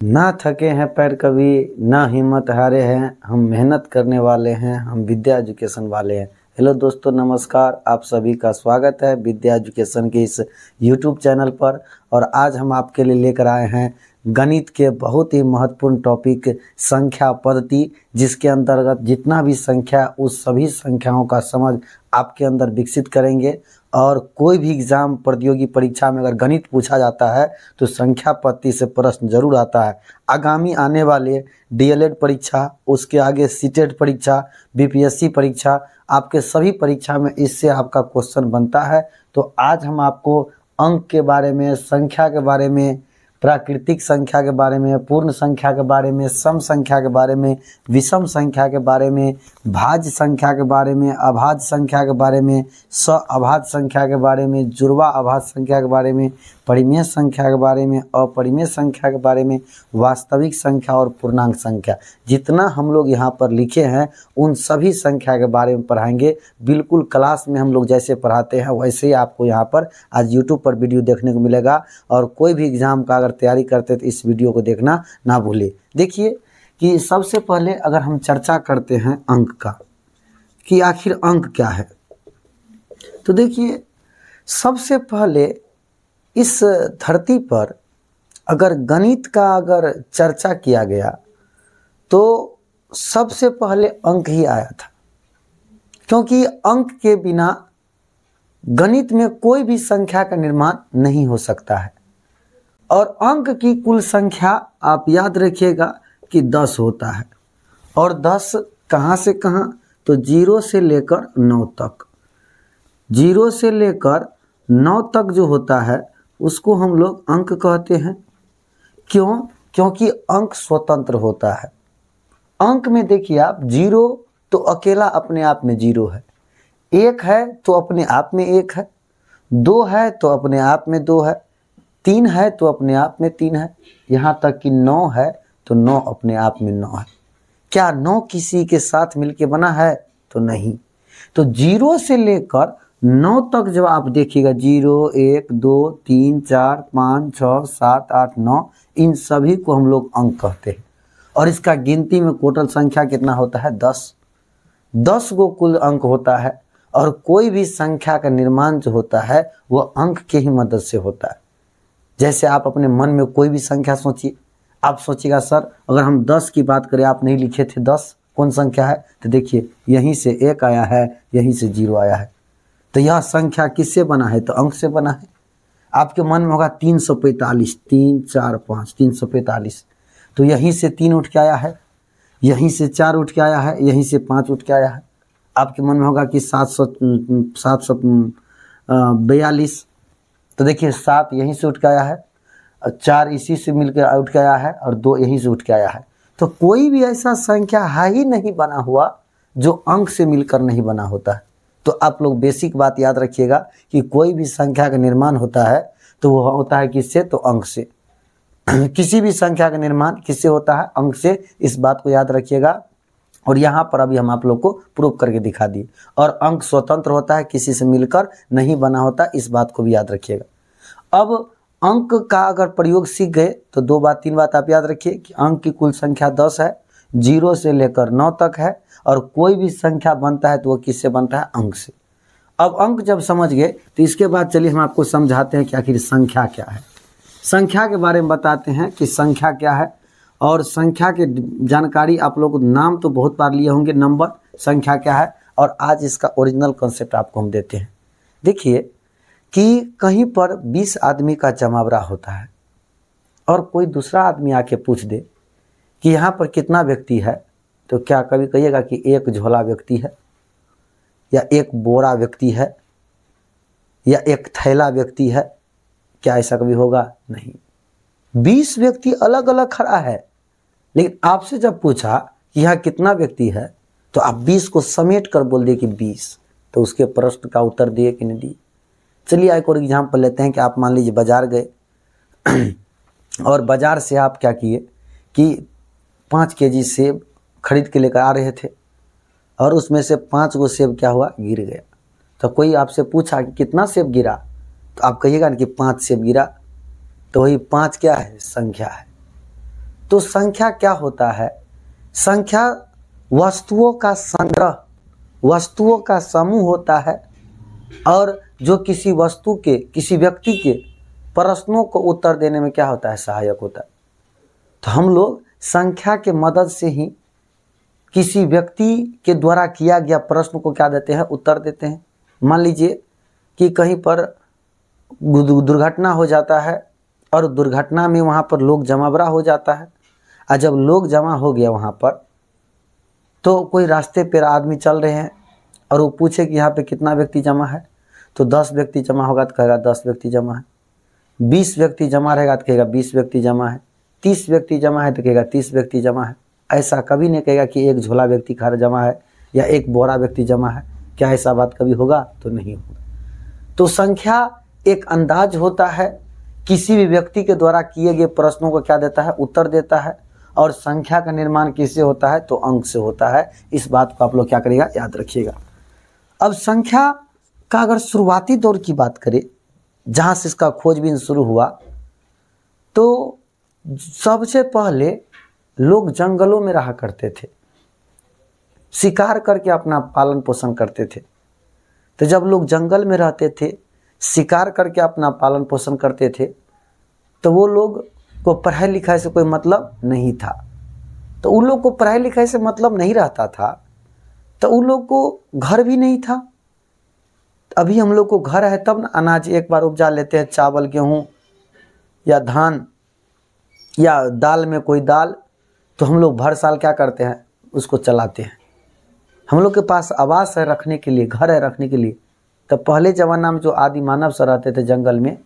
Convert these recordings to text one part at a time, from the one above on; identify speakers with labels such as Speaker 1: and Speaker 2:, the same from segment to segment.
Speaker 1: ना थके हैं पैर कभी, ना हिम्मत हारे हैं, हम मेहनत करने वाले हैं, हम विद्या एजुकेशन वाले हैं। हेलो दोस्तों, नमस्कार। आप सभी का स्वागत है विद्या एजुकेशन के इस यूट्यूब चैनल पर। और आज हम आपके लिए लेकर आए हैं गणित के बहुत ही महत्वपूर्ण टॉपिक संख्या पद्धति, जिसके अंतर्गत जितना भी संख्या उस सभी संख्याओं का समझ आपके अंदर विकसित करेंगे। और कोई भी एग्जाम प्रतियोगी परीक्षा में अगर गणित पूछा जाता है तो संख्या पद्धति से प्रश्न जरूर आता है। आगामी आने वाले डीएलएड परीक्षा, उसके आगे सीटेट परीक्षा, बीपीएससी परीक्षा, आपके सभी परीक्षा में इससे आपका क्वेश्चन बनता है। तो आज हम आपको अंक के बारे में, संख्या के बारे में, प्राकृतिक संख्या के बारे में, पूर्ण संख्या के बारे में, सम संख्या के बारे में, विषम संख्या के बारे में, भाज्य संख्या के बारे में, अभाज्य संख्या के बारे में, अभाज्य संख्या के बारे में, जुड़वा अभाज्य संख्या के बारे में, परिमेय संख्या के बारे में, अपरिमेय संख्या के बारे में, वास्तविक संख्या और पूर्णांक संख्या, जितना हम लोग यहाँ पर लिखे हैं उन सभी संख्या के बारे में पढ़ाएंगे। बिल्कुल क्लास में हम लोग जैसे पढ़ाते हैं वैसे ही आपको यहाँ पर आज यूट्यूब पर वीडियो देखने को मिलेगा। और कोई भी एग्जाम का अगर तैयारी करते हैं तो इस वीडियो को देखना ना भूले। देखिए कि सबसे पहले अगर हम चर्चा करते हैं अंक का, कि आखिर अंक क्या है, तो देखिए सबसे पहले इस धरती पर अगर गणित का अगर चर्चा किया गया तो सबसे पहले अंक ही आया था, क्योंकि अंक के बिना गणित में कोई भी संख्या का निर्माण नहीं हो सकता है। और अंक की कुल संख्या आप याद रखिएगा कि 10 होता है। और 10 कहाँ से कहाँ, तो 0 से लेकर 9 तक। 0 से लेकर 9 तक जो होता है उसको हम लोग अंक कहते हैं। क्यों? क्योंकि अंक स्वतंत्र होता है। अंक में देखिए आप, 0 तो अकेला अपने आप में 0 है, 1 है तो अपने आप में 1 है, 2 है तो अपने आप में 2 है, 3 है तो अपने आप में 3 है, यहाँ तक कि 9 है तो 9 अपने आप में 9 है। क्या 9 किसी के साथ मिलके बना है? तो नहीं। तो 0 से लेकर 9 तक जब आप देखिएगा, 0, 1, 2, 3, 4, 5, 6, 7, 8, 9, इन सभी को हम लोग अंक कहते हैं। और इसका गिनती में टोटल संख्या कितना होता है? 10। 10 को कुल अंक होता है। और कोई भी संख्या का निर्माण जो होता है वो अंक के ही मदद से होता है। जैसे आप अपने मन में कोई भी संख्या सोचिए, आप सोचिएगा सर अगर हम 10 की बात करें, आप नहीं लिखे थे 10 कौन संख्या है, तो देखिए यहीं से 1 आया है, यहीं से 0 आया है, तो यह संख्या किससे बना है? तो अंक से बना है। आपके मन में होगा 345, 3, 4, 5, 345, तो यहीं से 3 उठ के आया है, यहीं से 4 उठ के आया है, यहीं से 5 उठ के आया है। आपके मन में होगा कि 742, तो देखिए 7 यहीं से उठ के आया है, 4 इसी से मिलकर उठ के आया है, और 2 यहीं से उठ के आया है। तो कोई भी ऐसा संख्या है ही नहीं बना हुआ जो अंक से मिलकर नहीं बना होता है। तो आप लोग बेसिक बात याद रखिएगा कि कोई भी संख्या का निर्माण होता है तो वो होता है किससे? तो अंक से। किसी भी संख्या का निर्माण किससे होता है? अंक से। इस बात को याद रखिएगा। और यहाँ पर अभी हम आप लोग को प्रूव करके दिखा दिए। और अंक स्वतंत्र होता है, किसी से मिलकर नहीं बना होता, इस बात को भी याद रखिएगा। अब अंक का अगर प्रयोग सीख गए तो 2 बात 3 बात आप याद रखिए कि अंक की कुल संख्या 10 है, 0 से लेकर 9 तक है। और कोई भी संख्या बनता है तो वो किससे बनता है? अंक से। अब अंक जब समझ गए तो इसके बाद चलिए हम आपको समझाते हैं कि आखिर संख्या क्या है। संख्या के बारे में बताते हैं कि संख्या क्या है। और संख्या के जानकारी आप लोग नाम तो बहुत बार लिए होंगे, नंबर, संख्या क्या है। और आज इसका ओरिजिनल कॉन्सेप्ट आपको हम देते हैं। देखिए कि कहीं पर 20 आदमी का जमावड़ा होता है और कोई दूसरा आदमी आके पूछ दे कि यहाँ पर कितना व्यक्ति है, तो क्या कभी कहिएगा कि एक झोला व्यक्ति है, या एक बोरा व्यक्ति है, या एक थैला व्यक्ति है? क्या ऐसा कभी होगा? नहीं। 20 व्यक्ति अलग अलग खड़ा है, लेकिन आपसे जब पूछा कि यहाँ कितना व्यक्ति है तो आप 20 को समेट कर बोल दिए कि 20, तो उसके प्रश्न का उत्तर दिए कि नहीं दिए। चलिए एक और एग्जाम्पल लेते हैं कि आप मान लीजिए बाजार गए और बाजार से आप क्या किए कि 5 केजी सेब खरीद के लेकर आ रहे थे, और उसमें से 5 गो सेब क्या हुआ? गिर गया। तो कोई आपसे पूछा कि कितना सेब गिरा, तो आप कहिएगा ना कि 5 सेब गिरा। तो वही 5 क्या है? संख्या है। तो संख्या क्या होता है? संख्या वस्तुओं का संग्रह, वस्तुओं का समूह होता है, और जो किसी वस्तु के, किसी व्यक्ति के प्रश्नों को उत्तर देने में क्या होता है? सहायक होता है। तो हम लोग संख्या के मदद से ही किसी व्यक्ति के द्वारा किया गया प्रश्न को क्या देते हैं? उत्तर देते हैं। मान लीजिए कि कहीं पर दुर्घटना हो जाता है और दुर्घटना में वहाँ पर लोग जमावड़ा हो जाता है, और जब लोग जमा हो गया वहाँ पर, तो कोई रास्ते पर आदमी चल रहे हैं और वो पूछे कि यहाँ पे कितना व्यक्ति जमा है, तो 10 व्यक्ति जमा होगा तो कहेगा 10 व्यक्ति जमा है, 20 व्यक्ति जमा रहेगा तो कहेगा 20 व्यक्ति जमा है, 30 व्यक्ति जमा है तो कहेगा 30 व्यक्ति जमा है। ऐसा कभी नहीं कहेगा कि एक झोला व्यक्ति खार जमा है या एक बोरा व्यक्ति जमा है। क्या ऐसा बात कभी होगा? तो नहीं होगा। तो संख्या एक अंदाज होता है, किसी भी व्यक्ति के द्वारा किए गए प्रश्नों को क्या देता है? उत्तर देता है। और संख्या का निर्माण किससे होता है? तो अंक से होता है। इस बात को आप लोग क्या करिएगा? याद रखिएगा। अब संख्या का अगर शुरुआती दौर की बात करें, जहाँ से इसका खोजबीन शुरू हुआ, तो सबसे पहले लोग जंगलों में रहा करते थे, शिकार करके अपना पालन पोषण करते थे। तो जब लोग जंगल में रहते थे, शिकार करके अपना पालन पोषण करते थे, तो वो लोग को पढ़ाई लिखाई से कोई मतलब नहीं था। तो उन लोग को पढ़ाई लिखाई से मतलब नहीं रहता था, तो उन लोग को घर भी नहीं था। अभी हम लोग को घर है तब ना अनाज एक बार उपजा लेते हैं, चावल, गेहूँ या धान या दाल में कोई दाल, तो हम लोग भर साल क्या करते हैं? उसको चलाते हैं। हम लोग के पास आवास है रखने के लिए, घर है रखने के लिए। तो पहले ज़माना में जो आदि मानव से रहते थे जंगल में,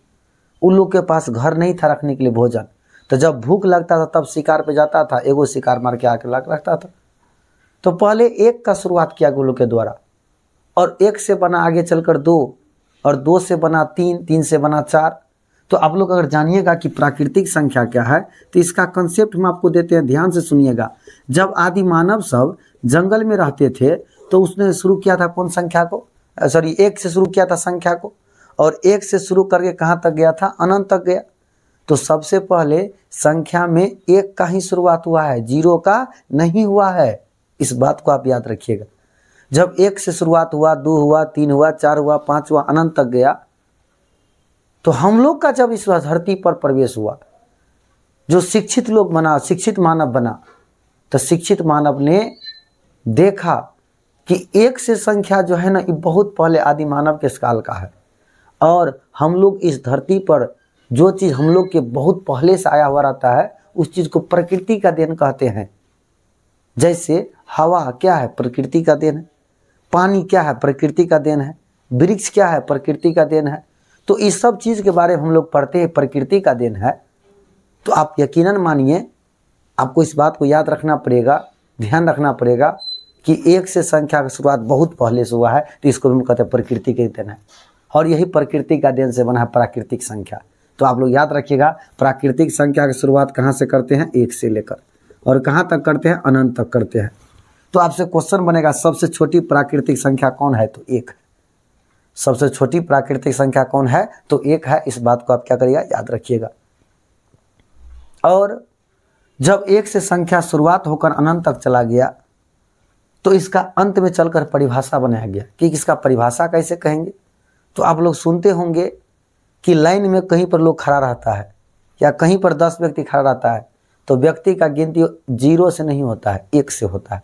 Speaker 1: उन लोग के पास घर नहीं था रखने के लिए भोजन। तो जब भूख लगता था तब शिकार पे जाता था, एगो शिकार मार के आके लाके रखता था। तो पहले एक का शुरुआत किया गुरु के द्वारा, और एक से बना आगे चलकर 2, और 2 से बना 3, 3 से बना 4। तो आप लोग अगर जानिएगा कि प्राकृतिक संख्या क्या है, तो इसका कंसेप्ट हम आपको देते हैं, ध्यान से सुनिएगा। जब आदि मानव सब जंगल में रहते थे, तो उसने शुरू किया था कौन संख्या को? सॉरी, 1 से शुरू किया था संख्या को, और 1 से शुरू करके कहाँ तक गया था? अनंत तक गया। तो सबसे पहले संख्या में 1 का ही शुरुआत हुआ है, 0 का नहीं हुआ है। इस बात को आप याद रखिएगा। जब 1 से शुरुआत हुआ, 2 हुआ, 3 हुआ, 4 हुआ, 5 हुआ, अनंत तक गया। तो हम लोग का जब इस धरती पर प्रवेश हुआ, जो शिक्षित लोग बना, शिक्षित मानव बना, तो शिक्षित मानव ने देखा कि 1 से संख्या जो है ना, ये बहुत पहले आदि मानव के काल का है। और हम लोग इस धरती पर जो चीज़ हम लोग के बहुत पहले से आया हुआ रहता है, उस चीज़ को प्रकृति का देन कहते हैं। जैसे हवा क्या है? प्रकृति का देन है। पानी क्या है? प्रकृति का देन है। वृक्ष क्या है? प्रकृति का देन है। तो इस सब चीज़ के बारे में हम लोग पढ़ते हैं, प्रकृति का देन है। तो आप यकीनन मानिए, आपको इस बात को याद रखना पड़ेगा, ध्यान रखना पड़ेगा कि 1 से संख्या की शुरुआत बहुत पहले से हुआ है, तो इसको हम कहते हैं प्रकृति का देन है। और यही प्रकृति का देन से बना है प्राकृतिक संख्या। तो आप लोग याद रखिएगा, प्राकृतिक संख्या की शुरुआत कहाँ से करते हैं? 1 से लेकर, और कहाँ तक करते हैं? अनंत तक करते हैं। तो आपसे क्वेश्चन बनेगा, सबसे छोटी प्राकृतिक संख्या कौन है? तो 1 है। सबसे छोटी प्राकृतिक संख्या कौन है? तो 1 है। इस बात को आप क्या करिएगा? याद रखिएगा। और जब 1 से संख्या शुरुआत होकर अनंत तक चला गया, तो इसका अंत में चलकर परिभाषा बनाया गया कि इसका परिभाषा कैसे कहेंगे। तो आप लोग सुनते होंगे कि लाइन में कहीं पर लोग खड़ा रहता है, या कहीं पर 10 व्यक्ति खड़ा रहता है, तो व्यक्ति का गिनती 0 से नहीं होता है, 1 से होता है।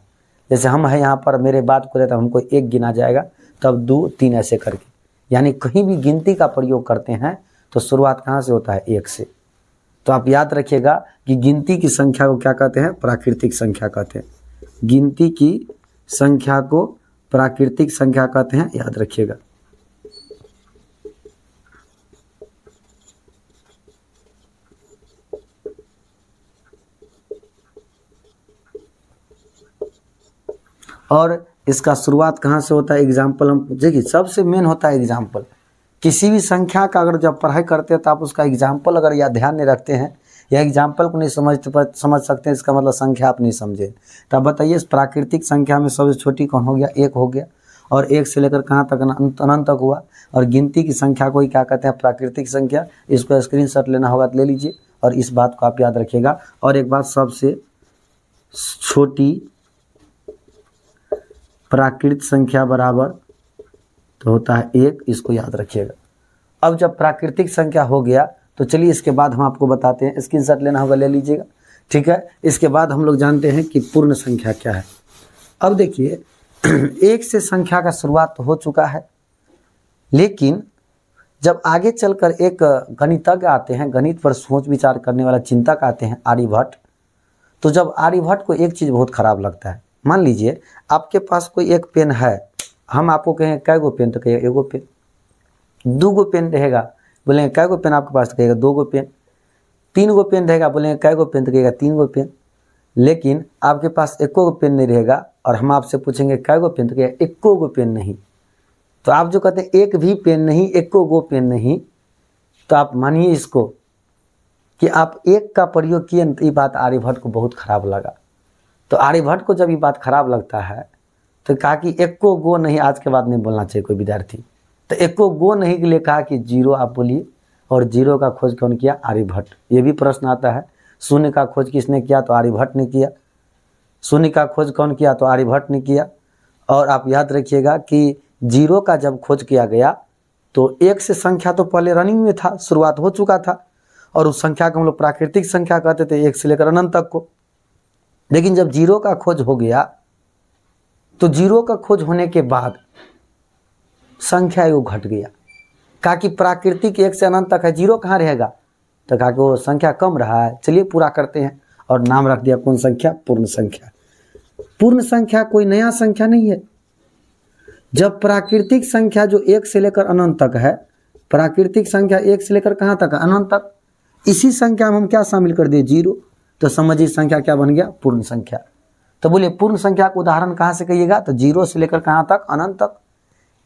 Speaker 1: जैसे हम हैं यहाँ पर, मेरे बात को रहता है, हमको 1 गिना जाएगा, तब 2, 3 ऐसे करके। यानी कहीं भी गिनती का प्रयोग करते हैं तो शुरुआत कहाँ से होता है? 1 से। तो आप याद रखिएगा कि गिनती की संख्या को क्या कहते हैं? प्राकृतिक संख्या कहते हैं। गिनती की संख्या को प्राकृतिक संख्या कहते हैं, याद रखिएगा। और इसका शुरुआत कहाँ से होता है? एग्जाम्पल हम देखिए, सबसे मेन होता है एग्जाम्पल। किसी भी संख्या का अगर जब पढ़ाई करते हैं तो आप उसका एग्जाम्पल अगर या ध्यान नहीं रखते हैं, या एग्जाम्पल को नहीं समझ सकते हैं, इसका मतलब संख्या आप नहीं समझे। तो आप बताइए, इस प्राकृतिक संख्या में सबसे छोटी कौन हो गया? 1 हो गया। और 1 से लेकर कहाँ तक? अनंत तक हुआ। और गिनती की संख्या को ही क्या कहते हैं? प्राकृतिक संख्या। इसको स्क्रीनशॉट लेना होगा तो ले लीजिए, और इस बात को आप याद रखिएगा। और एक बात, सबसे छोटी प्राकृत संख्या बराबर तो होता है 1, इसको याद रखिएगा। अब जब प्राकृतिक संख्या हो गया तो चलिए इसके बाद हम आपको बताते हैं, स्क्रीनशॉट लेना होगा ले लीजिएगा, ठीक है। इसके बाद हम लोग जानते हैं कि पूर्ण संख्या क्या है। अब देखिए 1 से संख्या का शुरुआत तो हो चुका है, लेकिन जब आगे चलकर एक गणितज्ञ आते हैं, गणित पर सोच विचार करने वाला चिंतक आते हैं, आर्यभट्ट, तो जब आर्यभट्ट को एक चीज़ बहुत खराब लगता है। मान लीजिए आपके पास कोई एक पेन है, हम आपको कहें कै गो पेन, तो कहिएगा 1 गो पेन। 2 गो पेन रहेगा, बोलेंगे कै गो पेन आपके पास, तो कहिएगा 2 गो पेन। 3 गो पेन रहेगा, बोलेंगे कै गो पेन, तो कहिएगा 3 गो पेन। लेकिन आपके पास 1 गो पेन नहीं रहेगा और हम आपसे पूछेंगे कै गो पेन, तो कहिएगा 1 गो पेन नहीं। तो आप जो कहते हैं एक भी पेन नहीं, 1 गो पेन नहीं, तो आप मानिए इसको कि आप 1 का प्रयोग किए, तो ये बात आर्यभट्ट को बहुत खराब लगा। तो आर्यभट्ट को जब ये बात खराब लगता है तो कहा कि 1 गो नहीं, आज के बाद नहीं बोलना चाहिए कोई विद्यार्थी। तो 1 गो नहीं के लिए कहा कि 0 आप बोलिए, और 0 का खोज कौन किया? आर्यभट्ट। ये भी प्रश्न आता है, शून्य का खोज किसने किया? तो आर्यभट्ट ने किया। शून्य का खोज कौन किया? तो आर्यभट्ट ने किया। और आप याद रखिएगा कि 0 का जब खोज किया गया तो 1 से संख्या तो पहले रनिंग में था, शुरुआत हो चुका था, और उस संख्या को हम लोग प्राकृतिक संख्या कहते थे, 1 से लेकर अनंत तक को। लेकिन जब 0 का खोज हो गया तो 0 का खोज होने के बाद संख्या वो घट गया। कहा कि प्राकृतिक 1 से अनंत तक है, 0 कहाँ रहेगा? तो कहा कि वो संख्या कम रहा है। चलिए पूरा करते हैं, और नाम रख दिया कौन संख्या? पूर्ण संख्या। पूर्ण संख्या कोई नया संख्या नहीं है। जब प्राकृतिक संख्या जो 1 से लेकर अनंत तक है, प्राकृतिक संख्या 1 से लेकर कहाँ तक है? अनंत तक। इसी संख्या में हम क्या शामिल कर दिए? 0। तो समझिए संख्या क्या बन गया? पूर्ण संख्या। तो बोलिए पूर्ण संख्या का उदाहरण कहाँ से कहिएगा? तो 0 से लेकर कहाँ तक? अनंत तक।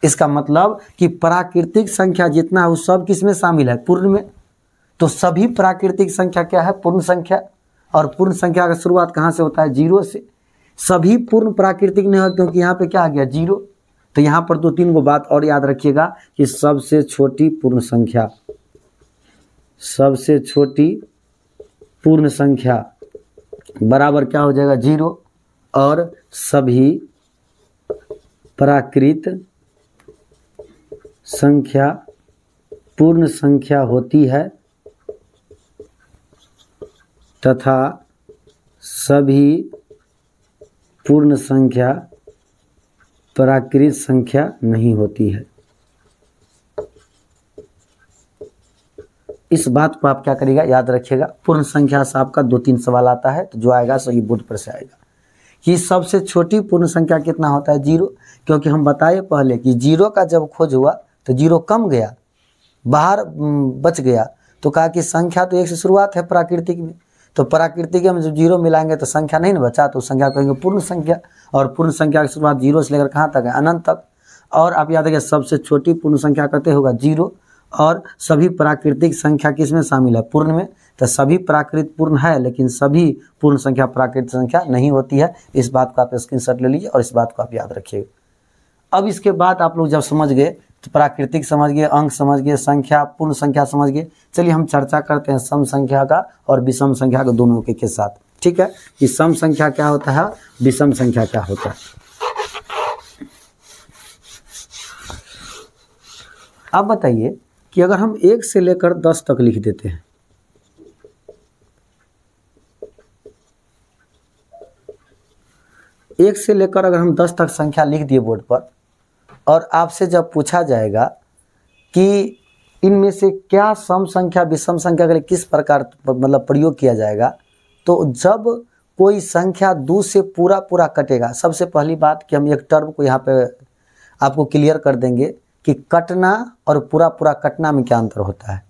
Speaker 1: इसका मतलब कि प्राकृतिक संख्या जितना है वो सब किस में शामिल है? पूर्ण में। तो सभी प्राकृतिक संख्या क्या है? पूर्ण संख्या। और पूर्ण संख्या का शुरुआत कहाँ से होता है? 0 से। सभी पूर्ण प्राकृतिक नहीं हो, क्योंकि यहाँ पे क्या आ गया? 0। तो यहाँ पर 2-3 गो बात और याद रखिएगा कि सबसे छोटी पूर्ण संख्या, सबसे छोटी पूर्ण संख्या बराबर क्या हो जाएगा? 0। और सभी प्राकृत संख्या पूर्ण संख्या होती है तथा सभी पूर्ण संख्या प्राकृत संख्या नहीं होती है। इस बात को आप क्या करिएगा? याद रखिएगा। पूर्ण संख्या से आपका 2-3 सवाल आता है, तो जो आएगा सो ये बोर्ड पर से आएगा कि सबसे छोटी पूर्ण संख्या कितना होता है? 0। क्योंकि हम बताए पहले कि 0 का जब खोज हुआ तो 0 कम गया, बाहर बच गया। तो कहा कि संख्या तो 1 से शुरुआत है प्राकृतिक में, तो प्राकृतिक में जब 0 मिलाएंगे तो संख्या नहीं ना बचा, तो संख्या कहेंगे पूर्ण संख्या। और पूर्ण संख्या की शुरुआत 0 से लेकर कहाँ तक है? अनंत तक। और आप याद रखिए सबसे छोटी पूर्ण संख्या कहते होगा 0। और सभी प्राकृतिक संख्या किस में शामिल है? पूर्ण में। तो सभी प्राकृत पूर्ण है, लेकिन सभी पूर्ण संख्या प्राकृतिक संख्या नहीं होती है। इस बात को आप स्क्रीनशॉट ले लीजिए और इस बात को आप याद रखिएगा। अब इसके बाद आप लोग जब समझ गए, तो प्राकृतिक समझ गए, अंक समझ गए, संख्या पूर्ण संख्या समझ गए, चलिए हम चर्चा करते हैं सम संख्या का और विषम संख्या का दोनों के साथ। ठीक है, कि सम संख्या क्या होता है, विषम संख्या क्या होता है। अब बताइए कि अगर हम 1 से लेकर 10 तक लिख देते हैं, एक से लेकर अगर हम 10 तक संख्या लिख दिए बोर्ड पर, और आपसे जब पूछा जाएगा कि इनमें से क्या सम संख्या विषम संख्या के लिए किस प्रकार मतलब प्रयोग किया जाएगा, तो जब कोई संख्या 2 से पूरा कटेगा, सबसे पहली बात कि हम एक टर्म को यहाँ पे आपको क्लियर कर देंगे कि कटना और पूरा कटना में क्या अंतर होता है।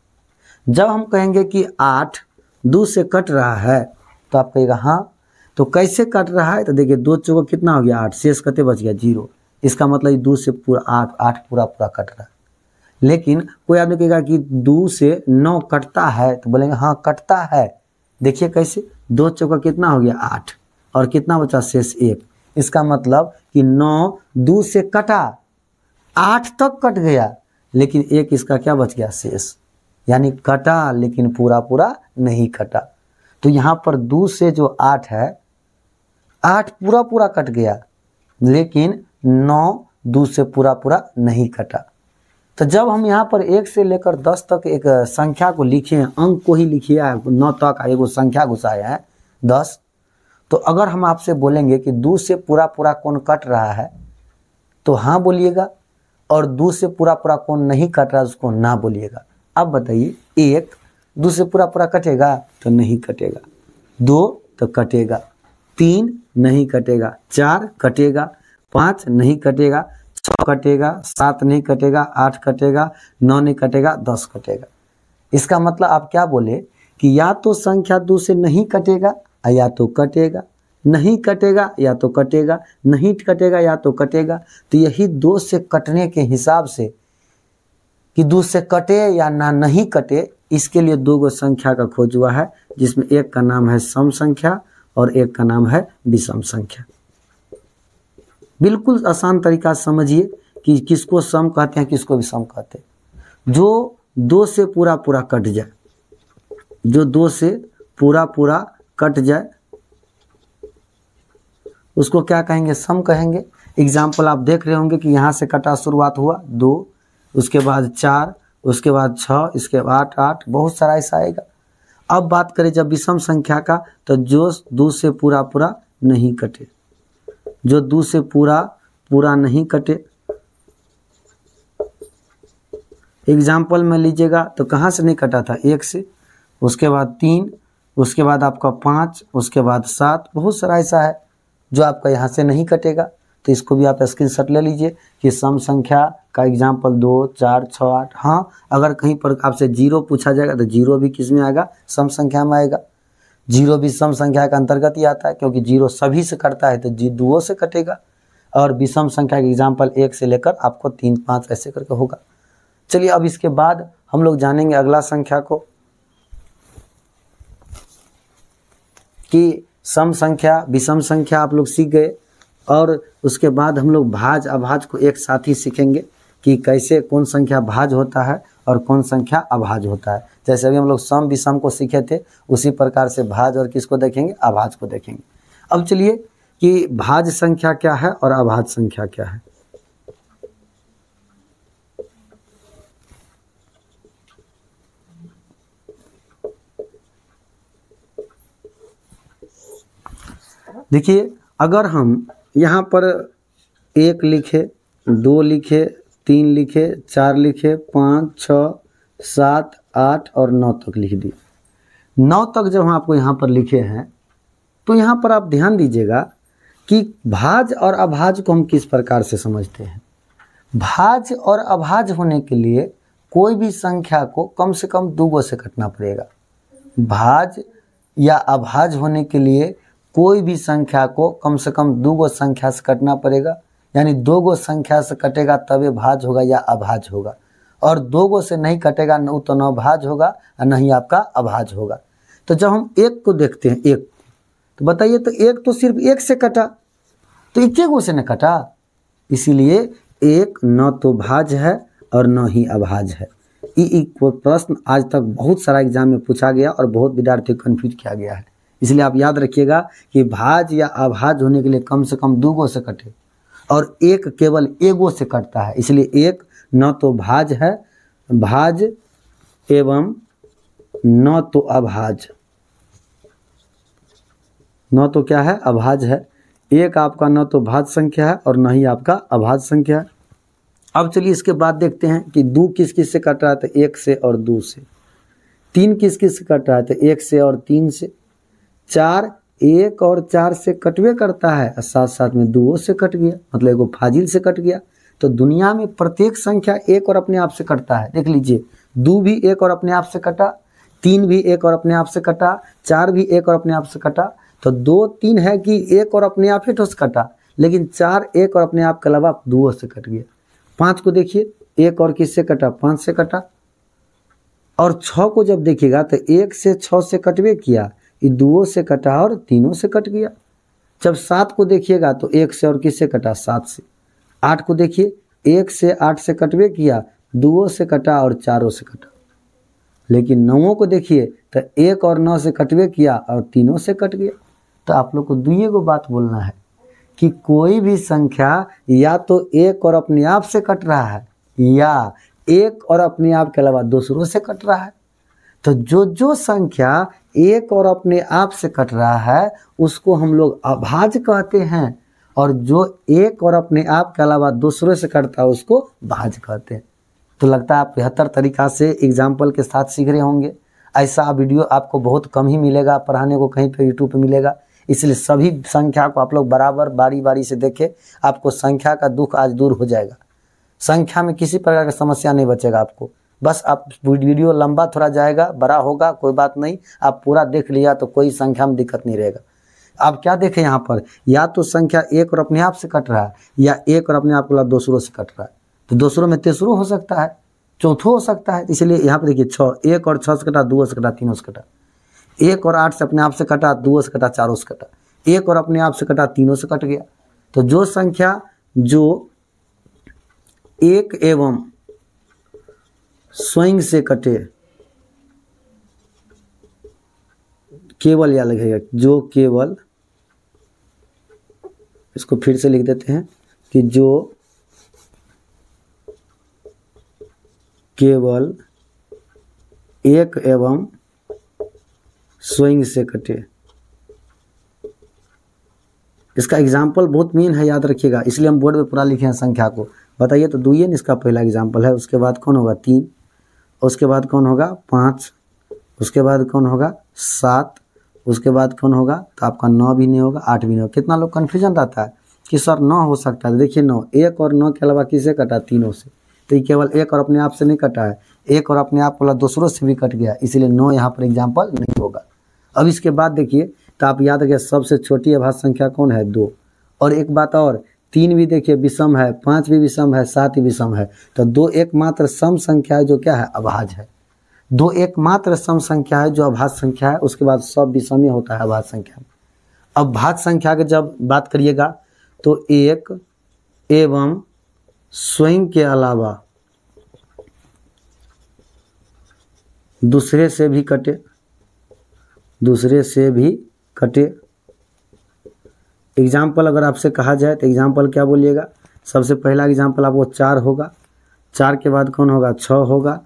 Speaker 1: जब हम कहेंगे कि 8 2 से कट रहा है, तो आप कहिएगा हाँ, तो कैसे कट रहा है? तो देखिए 2 चौको कितना हो गया? 8, शेष कते बच गया? 0। इसका मतलब 2 से पूरा 8 पूरा कट रहा है। लेकिन कोई आदमी कहेगा कि 2 से 9 कटता है, तो बोलेंगे हाँ कटता है। देखिए कैसे, 2 चौका कितना हो गया? 8, और कितना बचा? शेष 1। इसका मतलब कि 9 2 से कटा, 8 तक कट गया, लेकिन 1 इसका क्या बच गया? शेष। यानी कटा लेकिन पूरा पूरा नहीं कटा। तो यहाँ पर 2 से जो 8 है, 8 पूरा पूरा कट गया, लेकिन 9 2 से पूरा पूरा नहीं कटा। तो जब हम यहाँ पर 1 से लेकर 10 तक एक संख्या को लिखे हैं, अंक को ही लिखिए, 9 तक एक संख्या घुसाया है 10, तो अगर हम आपसे बोलेंगे कि 2 से पूरा पूरा कौन कट रहा है तो हाँ बोलिएगा, और 2 से पूरा पूरा कौन नहीं कट रहा है उसको ना बोलिएगा। अब बताइए, 1 2 से पूरा पूरा कटेगा तो नहीं कटेगा, 2 तो कटेगा, 3 नहीं कटेगा, 4 कटेगा, 5 नहीं कटेगा, 6 कटेगा, 7 नहीं कटेगा, 8 कटेगा, 9 नहीं कटेगा, 10 कटेगा। इसका मतलब आप क्या बोले कि या तो संख्या 2 से नहीं कटेगा या तो कटेगा, नहीं कटेगा या तो कटेगा, नहीं कटेगा या तो कटेगा। तो यही 2 से कटने के हिसाब से कि 2 से कटे या ना नहीं कटे, इसके लिए 2 संख्या का खोज हुआ है, जिसमें एक का नाम है सम संख्या और एक का नाम है विषम संख्या। बिल्कुल आसान तरीका समझिए कि किसको सम कहते हैं, किसको विषम कहते हैं। जो 2 से पूरा पूरा कट जाए, जो 2 से पूरा पूरा कट जाए उसको क्या कहेंगे, सम कहेंगे। एग्जाम्पल आप देख रहे होंगे कि यहाँ से कटा शुरुआत हुआ 2, उसके बाद 4, उसके बाद 6, इसके बाद 8, बहुत सारा ऐसा आएगा। अब बात करें जब विषम संख्या का, तो जो 2 से पूरा पूरा नहीं कटे, जो 2 से पूरा पूरा नहीं कटे, एग्जाम्पल में लीजिएगा तो कहाँ से नहीं कटा था, 1 से, उसके बाद 3, उसके बाद आपका 5, उसके बाद 7, बहुत सारा ऐसा है जो आपका यहाँ से नहीं कटेगा। तो इसको भी आप स्क्रीनशॉट ले लीजिए कि सम संख्या का एग्जाम्पल 2, 4, 6, 8। हाँ, अगर कहीं पर आपसे 0 पूछा जाएगा तो 0 भी किस में आएगा, सम संख्या में आएगा। 0 भी सम संख्या के अंतर्गत ही आता है, क्योंकि 0 सभी से कटता है तो 2 से कटेगा। और विषम संख्या के एग्जाम्पल 1 से लेकर आपको 3, 5 ऐसे करके होगा। चलिए अब इसके बाद हम लोग जानेंगे अगला संख्या को कि सम संख्या विषम संख्या आप लोग सीख गए, और उसके बाद हम लोग भाज अभाज को एक साथ ही सीखेंगे कि कैसे कौन संख्या भाज होता है और कौन संख्या अभाज होता है। जैसे अभी हम लोग सम विषम को सीखे थे, उसी प्रकार से भाज और किसको देखेंगे, अभाज को देखेंगे। अब चलिए कि भाज संख्या क्या है और अभाज संख्या क्या है। देखिए, अगर हम यहाँ पर 1 लिखे, 2 लिखे, 3 लिखे, 4 लिखे, 5, 6, 7, 8 और 9 तक लिख दिए। 9 तक जब हम आपको यहाँ पर लिखे हैं तो यहाँ पर आप ध्यान दीजिएगा कि भाज और अभाज को हम किस प्रकार से समझते हैं। भाज और अभाज होने के लिए कोई भी संख्या को कम से कम 2 से कटना पड़ेगा। भाज या अभाज होने के लिए कोई भी संख्या को कम से कम 2 संख्या से कटना पड़ेगा, यानी 2 संख्या से कटेगा तभी भाज होगा या अभाज होगा। और 2 से नहीं कटेगा न तो न भाज होगा और नहीं आपका अभाज होगा। तो जब हम 1 को देखते हैं, 1 तो बताइए, तो 1 तो सिर्फ 1 से कटा, तो 1 से न कटा, इसीलिए 1 न तो भाज है और न ही अभाज है। ये प्रश्न आज तक बहुत सारा एग्जाम में पूछा गया और बहुत विद्यार्थी को कन्फ्यूज किया गया है। इसलिए आप याद रखिएगा कि भाज या अभाज होने के लिए कम से कम 2 से कटे, और 1 केवल 1 से कटता है। इसलिए 1 न तो भाज है, भाज एवं न तो अभाज, न तो क्या है, अभाज है। 1 आपका न तो भाज संख्या है और न ही आपका अभाज संख्या है। अब चलिए इसके बाद देखते हैं कि 2 किस किस से कट रहा है, तो 1 से और 2 से। 3 किस किस से कट रहा है, तो 1 से और 3 से। 4 1 और 4 से कटवे करता है, साथ साथ में 2 से कट गया, मतलब एगो फाजिल से कट गया। तो दुनिया में प्रत्येक संख्या 1 और अपने आप से कटता है। देख लीजिए, 2 भी 1 और अपने आप से कटा, 3 भी 1 और अपने आप से कटा, 4 भी 1 और अपने आप से कटा। तो 2 3 है कि 1 और अपने आप ही ठोस कटा, लेकिन 4 1 और अपने आप के अलावा 2 से कट गया। 5 को देखिए, 1 और किससे कटा, 5 से कटा। और 6 को जब देखिएगा तो 1 से 6 से कटवे किया, ये 2 से कटा और 3 से कट गया। जब 7 को देखिएगा तो 1 से और किससे कटा, 7 से। 8 को देखिए, 1 से 8 से कटवे किया, 2 से कटा और 4 से कटा। लेकिन नौों को देखिए तो 1 और 9 से कटवे किया और तीनों से कट गया। तो आप लोग को दुइये को बात बोलना है कि कोई भी संख्या या तो 1 और अपने आप से कट रहा है या 1 और अपने आप के अलावा दूसरों से कट रहा है। तो जो संख्या 1 और अपने आप से कट रहा है उसको हम लोग अभाज्य कहते हैं, और जो 1 और अपने आप के अलावा दूसरों से कटता है उसको भाज्य कहते हैं। तो लगता है आप बेहतर तरीक़ा से एग्जाम्पल के साथ सीख रहे होंगे। ऐसा वीडियो आपको बहुत कम ही मिलेगा पढ़ाने को, कहीं पे यूट्यूब पे मिलेगा। इसलिए सभी संख्या को आप लोग बराबर बारी बारी से देखें, आपको संख्या का दुख आज दूर हो जाएगा। संख्या में किसी प्रकार की समस्या नहीं बचेगा आपको। बस आप वीडियो लंबा थोड़ा जाएगा, बड़ा होगा, कोई बात नहीं, आप पूरा देख लिया तो कोई संख्या में दिक्कत नहीं रहेगा। आप क्या देखें यहाँ पर, या तो संख्या 1 और अपने आप से कट रहा है या 1 और अपने आप के दूसरों से कट रहा है। तो दूसरों में तीसरों हो सकता है, चौथों हो सकता है। इसलिए यहाँ पर देखिए 6, 1 और 6 से कटा, 2 से कटा, 3 से कटा। 1 और 8 से अपने आप से कटा, 2 से कटा, 4 से कटा। 1 और अपने आप से कटा, 3 से कट गया। तो जो संख्या जो 1 एवं स्वयं से कटे, केवल या लगेगा, जो केवल, इसको फिर से लिख देते हैं कि जो केवल 1 एवं स्वयं से कटे। इसका एग्जाम्पल बहुत मेन है, याद रखिएगा, इसलिए हम बोर्ड पे पूरा लिखे हैं संख्या को। बताइए तो दुइये ने इसका पहला एग्जाम्पल है। उसके बाद कौन होगा 3, उसके बाद कौन होगा 5, उसके बाद कौन होगा 7, उसके बाद कौन होगा, तो आपका 9 भी नहीं होगा, 8 भी नहीं होगा। कितना लोग कन्फ्यूजन रहता है कि सर 9 हो सकता है। देखिए 9, 1 और 9 के अलावा किससे कटा, तीनों से। तो ये केवल 1 और अपने आप से नहीं कटा है, 1 और अपने आप वाला दूसरों से भी कट गया, इसलिए 9 यहाँ पर एग्जाम्पल नहीं होगा। अब इसके बाद देखिए तो आप याद रखिए सबसे छोटी अभाज्य संख्या कौन है, 2। और एक बात और, 3 भी देखिए विषम है, 5 भी विषम है, 7 भी विषम है। तो 2 एकमात्र सम संख्या है जो क्या है, अभाज्य है। 2 एकमात्र सम संख्या है जो अभाज्य संख्या है, उसके बाद सब विषम ही होता है अभाज्य संख्या में। अब भाज्य संख्या की जब बात करिएगा तो 1 एवं स्वयं के अलावा दूसरे से भी कटे, दूसरे से भी कटे। एग्जाम्पल अगर आपसे कहा जाए तो एग्जाम्पल क्या बोलिएगा, सबसे पहला एग्जाम्पल आपको 4 होगा, 4 के बाद कौन होगा 6 होगा,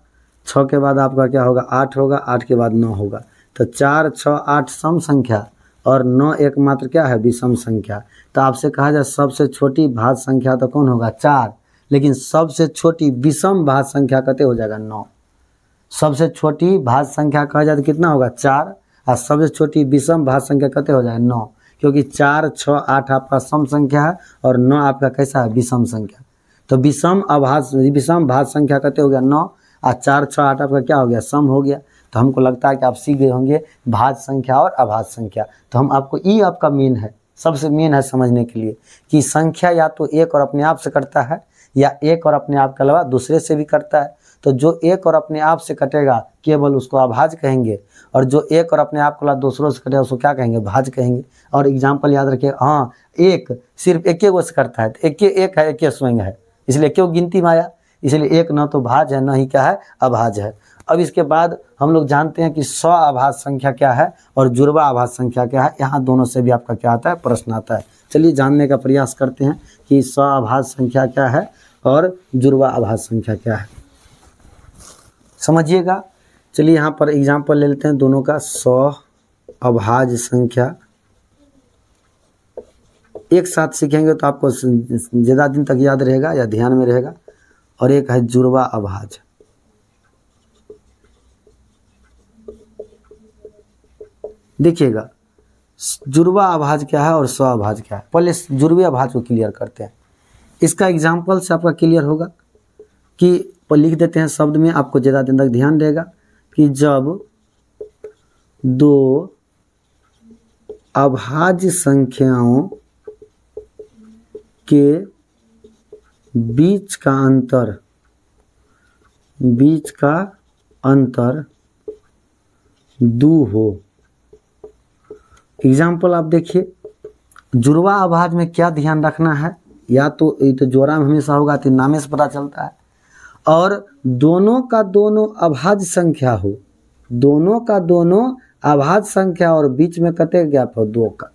Speaker 1: 6 के बाद आपका क्या होगा 8 होगा, 8 के बाद 9 होगा। तो 4, 6, 8 सम संख्या और 9 एकमात्र क्या है, विषम संख्या। तो आपसे कहा जाए सबसे छोटी भाज्य संख्या तो कौन होगा 4, लेकिन सबसे छोटी विषम भाज्य संख्या कहते हो जाएगा 9। सबसे छोटी भाज्य संख्या कहा जाए तो कितना होगा 4, और सबसे छोटी विषम भाज्य संख्या कहते हो जाएगा 9, क्योंकि 4, 6, 8 आपका सम संख्या है और 9 आपका कैसा है, विषम संख्या। तो विषम भाज्य संख्या कहते हो गया 9, और 4, 6, 8 आपका क्या हो गया, सम हो गया। तो हमको लगता है कि आप सीख गए होंगे भाज्य संख्या और अभाज्य संख्या। तो हम आपको ये आपका मेन है, सबसे मेन है समझने के लिए कि संख्या या तो 1 और अपने आप से कटता है या 1 और अपने आप के अलावा दूसरे से भी कटता है। तो जो 1 और अपने आप से कटेगा केवल उसको अभाज्य कहेंगे, और जो 1 और अपने आप के अलावा दूसरों से कटेगा उसको क्या कहेंगे, भाज्य कहेंगे। और एग्जाम्पल याद रखिए, हाँ 1 सिर्फ एक से करता है, तो 1 है, 1 स्वयं है, इसलिए क्यों गिनती में आया, इसलिए 1 न तो भाज्य है न ही क्या है, अभाज्य है। अब इसके बाद हम लोग जानते हैं कि स्व-अभाज्य संख्या क्या है और जुड़वा-अभाज्य संख्या क्या है। यहाँ दोनों से भी आपका क्या आता है, प्रश्न आता है। चलिए जानने का प्रयास करते हैं कि स्व-अभाज्य संख्या क्या है और जुड़वा-अभाज्य संख्या क्या है, समझिएगा। चलिए यहाँ पर एग्जाम्पल ले लेते हैं दोनों का। स्व-अभाज्य संख्या एक साथ सीखेंगे तो आपको ज़्यादा दिन तक याद रहेगा या ध्यान में रहेगा। और एक है जुड़वा-अभाज्य। देखिएगा जुड़वा-अभाज्य क्या है और स्व-अभाज्य क्या है। पहले जुड़वे-अभाज्य को क्लियर करते हैं। इसका एग्जाम्पल से आपका क्लियर होगा कि पर लिख देते हैं शब्द में, आपको ज़्यादा दिन तक ध्यान रहेगा कि जब 2 अभाज्य संख्याओं के बीच का अंतर 2 हो। एग्जाम्पल आप देखिए, जुड़वा-अभाज्य में क्या ध्यान रखना है, या तो ये तो जोड़ा में हमेशा होगा, तो नामे से पता चलता है, और दोनों का दोनों अभाज्य संख्या हो, दोनों का दोनों अभाज्य संख्या और बीच में कते गैप है 2 का।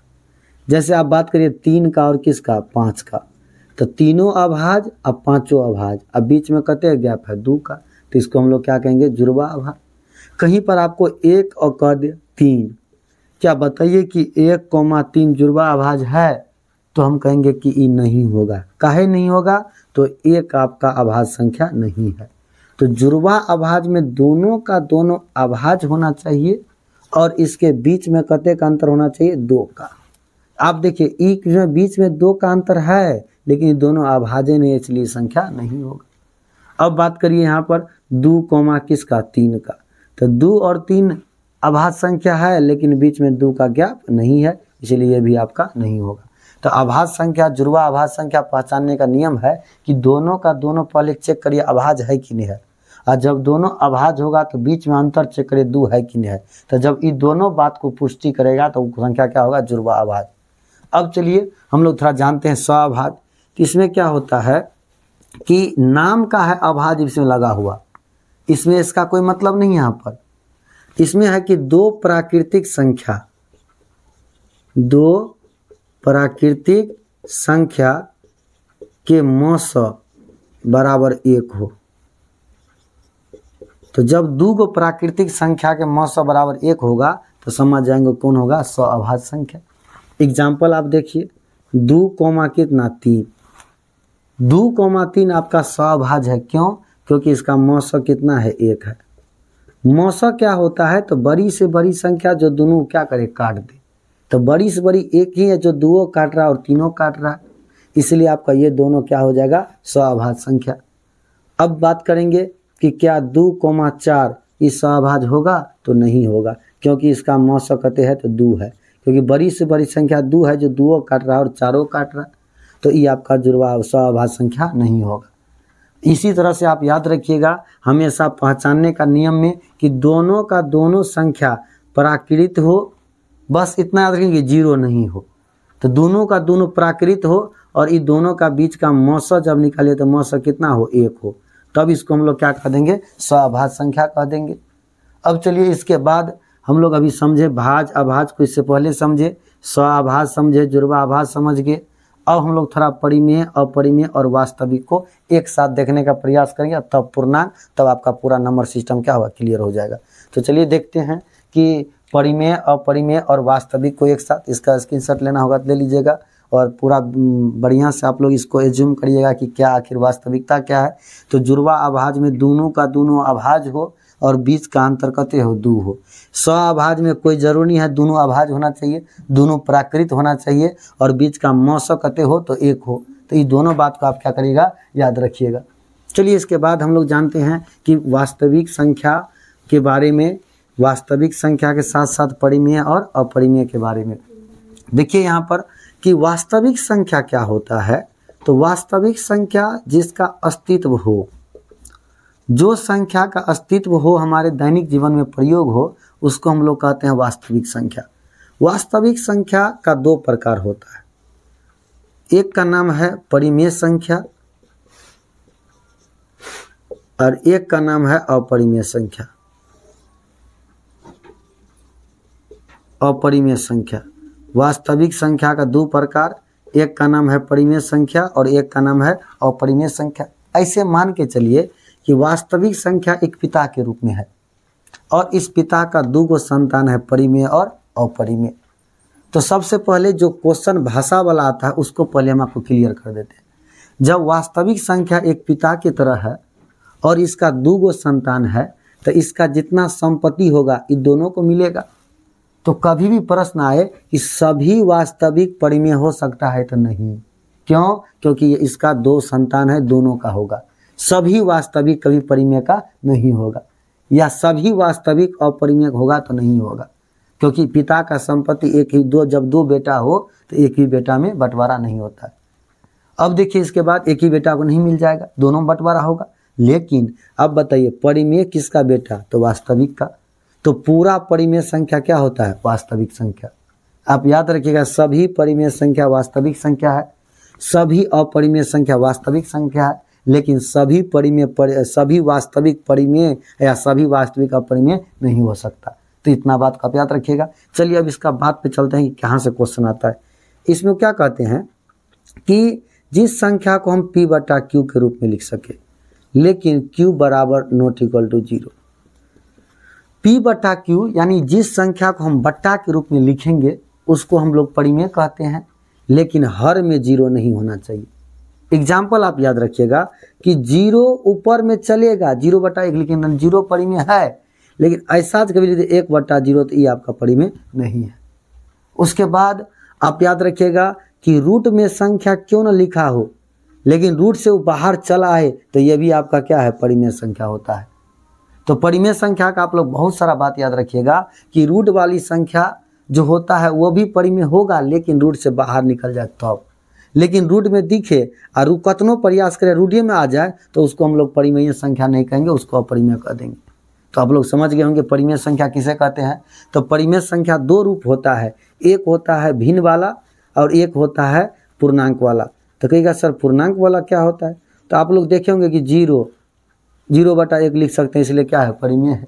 Speaker 1: जैसे आप बात करिए 3 का और किसका 5 का, तो तीनों अभाज्य अब पांचों अभाज्य, अब बीच में कते गैप है 2 का, तो इसको हम लोग क्या कहेंगे जुड़वा अभाज्य। कहीं पर आपको 1 और कह दे 3, क्या बताइए कि 1,3 जुड़वा अभाज्य है, तो हम कहेंगे कि ये नहीं होगा। काहे नहीं होगा, तो 1 आपका अभाज्य संख्या नहीं है। तो जुड़वा अभाज्य में दोनों का दोनों अभाज्य होना चाहिए और इसके बीच में कते का अंतर होना चाहिए 2 का। आप देखिए ई में बीच में 2 का अंतर है, लेकिन ये दोनों अभाज्य नहीं, इसलिए संख्या नहीं होगा। अब बात करिए यहाँ पर 2 किसका 3 का, तो 2 और 3 अभाज्य संख्या है, लेकिन बीच में 2 का गैप नहीं है, इसलिए ये भी आपका नहीं होगा। तो अभाज्य संख्या जुड़वा अभाज्य संख्या पहचानने का नियम है कि दोनों का दोनों पहले चेक करिए अभाज्य है कि नहीं है, और जब दोनों अभाज्य होगा तो बीच में अंतर चेक करिए 2 है कि नहीं है। तो जब ये दोनों बात को पुष्टि करेगा तो संख्या क्या होगा जुड़वा अभाज्य। अब चलिए हम लोग थोड़ा जानते हैं स्वाभाज्य। तो इसमें क्या होता है कि नाम का है अभाज्य इसमें लगा हुआ, इसमें इसका कोई मतलब नहीं है। यहाँ पर इसमें है कि 2 प्राकृतिक संख्या के मौस बराबर 1 हो। तो जब 2 को प्राकृतिक संख्या के मौस बराबर 1 होगा तो समझ जाएंगे कौन होगा स्वाभाज्य संख्या। एग्जाम्पल आप देखिए 2 कितना 3, 2,3 आपका स्वाभाज्य है। क्यों? क्योंकि इसका मौस कितना है 1 है। मौस क्या होता है, तो बड़ी से बड़ी संख्या जो दोनों क्या करे काट दे, तो बड़ी से बड़ी 1 ही है जो 2 काट रहा है और 3 काट रहा है, इसलिए आपका ये दोनों क्या हो जाएगा स्वाभाज्य संख्या। अब बात करेंगे कि क्या 2,4 इस स्वाभाज्य होगा, तो नहीं होगा, क्योंकि इसका मौस कते है तो 2 है, क्योंकि बड़ी से बड़ी संख्या 2 है जो 2 काट रहा है और 4 काट रहा है, तो ये आपका जुड़वा स्वाभाज्य संख्या नहीं होगा। इसी तरह से आप याद रखिएगा हमेशा पहचानने का नियम में कि दोनों का दोनों संख्या प्राकृत हो, बस इतना याद रखेंगे 0 नहीं हो। तो दोनों का दोनों प्राकृत हो और ये दोनों का बीच का मौस जब निकालिए तो मौस कितना हो 1 हो, तब इसको हम लोग क्या कह देंगे स्वाभाज्य संख्या कह देंगे। अब चलिए इसके बाद हम लोग अभी समझे भाज्य अभाज्य को, इससे पहले समझे स्वाभाज्य समझे जुड़वा अभाज्य समझ गए। अब हम लोग थोड़ा परिमेय अपरिमेय और वास्तविक को एक साथ देखने का प्रयास करेंगे, तब पूर्णांक, तब आपका पूरा नंबर सिस्टम क्या होगा क्लियर हो जाएगा। तो चलिए देखते हैं कि परिमेय अपरिमेय और वास्तविक को एक साथ, इसका स्क्रीनशॉट लेना होगा तो ले लीजिएगा और पूरा बढ़िया से आप लोग इसको एज्यूम करिएगा कि क्या आखिर वास्तविकता क्या है। तो जुड़वा अभाज्य में दोनों का दोनों अभाज्य हो और बीच का अंतर कते हो 2 हो। स्वाभाज्य में कोई जरूरी नहीं है दोनों अभाज्य होना चाहिए, दोनों प्राकृत होना चाहिए और बीच का मौस कते हो तो 1 हो। तो ये दोनों बात को आप क्या करिएगा याद रखिएगा। चलिए इसके बाद हम लोग जानते हैं कि वास्तविक संख्या के बारे में, वास्तविक संख्या के साथ साथ परिमेय और अपरिमेय के बारे में। देखिए यहाँ पर कि वास्तविक संख्या क्या होता है, तो वास्तविक संख्या जिसका अस्तित्व हो, जो संख्या का अस्तित्व हो हमारे दैनिक जीवन में प्रयोग हो, उसको हम लोग कहते हैं वास्तविक संख्या। वास्तविक संख्या का 2 प्रकार होता है, एक का नाम है परिमेय संख्या और एक का नाम है अपरिमेय संख्या। अपरिमेय संख्या, वास्तविक संख्या का 2 प्रकार, एक का नाम है परिमेय संख्या और एक का नाम है अपरिमेय संख्या। ऐसे मान के चलिए कि वास्तविक संख्या एक पिता के रूप में है और इस पिता का 2 संतान है परिमेय और अपरिमेय। तो सबसे पहले जो क्वेश्चन भाषा वाला आता है उसको पहले हम आपको क्लियर कर देते हैं। जब वास्तविक संख्या एक पिता की तरह है और इसका 2 संतान है, तो इसका जितना संपत्ति होगा इन दोनों को मिलेगा। तो कभी भी प्रश्न आए कि सभी वास्तविक परिमेय हो सकता है, तो नहीं। क्यों? क्योंकि इसका 2 संतान है, दोनों का होगा। सभी वास्तविक कभी परिमेय का नहीं होगा, या सभी वास्तविक अपरिमेय होगा तो नहीं होगा, क्योंकि पिता का संपत्ति एक ही, जब 2 बेटा हो तो एक ही बेटा में बंटवारा नहीं होता है। अब देखिए इसके बाद एक ही बेटा को नहीं मिल जाएगा, दोनों बंटवारा होगा। लेकिन अब बताइए परिमेय किसका बेटा, तो वास्तविक का। तो पूरा परिमेय संख्या क्या होता है वास्तविक संख्या। आप याद रखिएगा सभी परिमेय संख्या वास्तविक संख्या है, सभी अपरिमेय संख्या वास्तविक संख्या है, लेकिन सभी परिमेय सभी वास्तविक परिमेय या सभी वास्तविक अपरिमेय नहीं हो सकता। तो इतना बात का आप याद रखिएगा। चलिए अब इसका बात पे चलते हैं कि कहाँ से क्वेश्चन आता है। इसमें क्या कहते हैं कि जिस संख्या को हम p बटा q के रूप में लिख सके लेकिन q बराबर नॉट इक्वल टू 0। p बटा q यानी जिस संख्या को हम बट्टा के रूप में लिखेंगे उसको हम लोग परिमेय कहते हैं, लेकिन हर में 0 नहीं होना चाहिए। एग्जाम्पल आप याद रखिएगा कि 0 ऊपर में चलेगा, 0 बटा 1, लेकिन 0 परिमेय है, लेकिन ऐसा कभी लिखिए 1 बटा 0 तो ये आपका परिमेय नहीं है। उसके बाद आप याद रखिएगा कि रूट में संख्या क्यों न लिखा हो, लेकिन रूट से वो बाहर चला है तो ये भी आपका क्या है, परिमेय संख्या होता है। तो परिमेय संख्या का आप लोग बहुत सारा बात याद रखिएगा कि रूट वाली संख्या जो होता है वो भी परिमेय होगा, लेकिन रूट से बाहर निकल जाए तब। लेकिन रूट में दिखे और कतनों प्रयास करे रूढ़ी में आ जाए तो उसको हम लोग परिमेय संख्या नहीं कहेंगे, उसको अपरिमेय कह देंगे। तो आप लोग समझ गए होंगे परिमेय संख्या किसे कहते हैं। तो परिमेय संख्या दो रूप होता है, एक होता है भिन्न वाला और एक होता है पूर्णांक वाला। तो कहिएगा सर पूर्णांक वाला क्या होता है, तो आप लोग देखे होंगे कि 0 बटा 1 लिख सकते हैं, इसलिए क्या है, परिमेय है।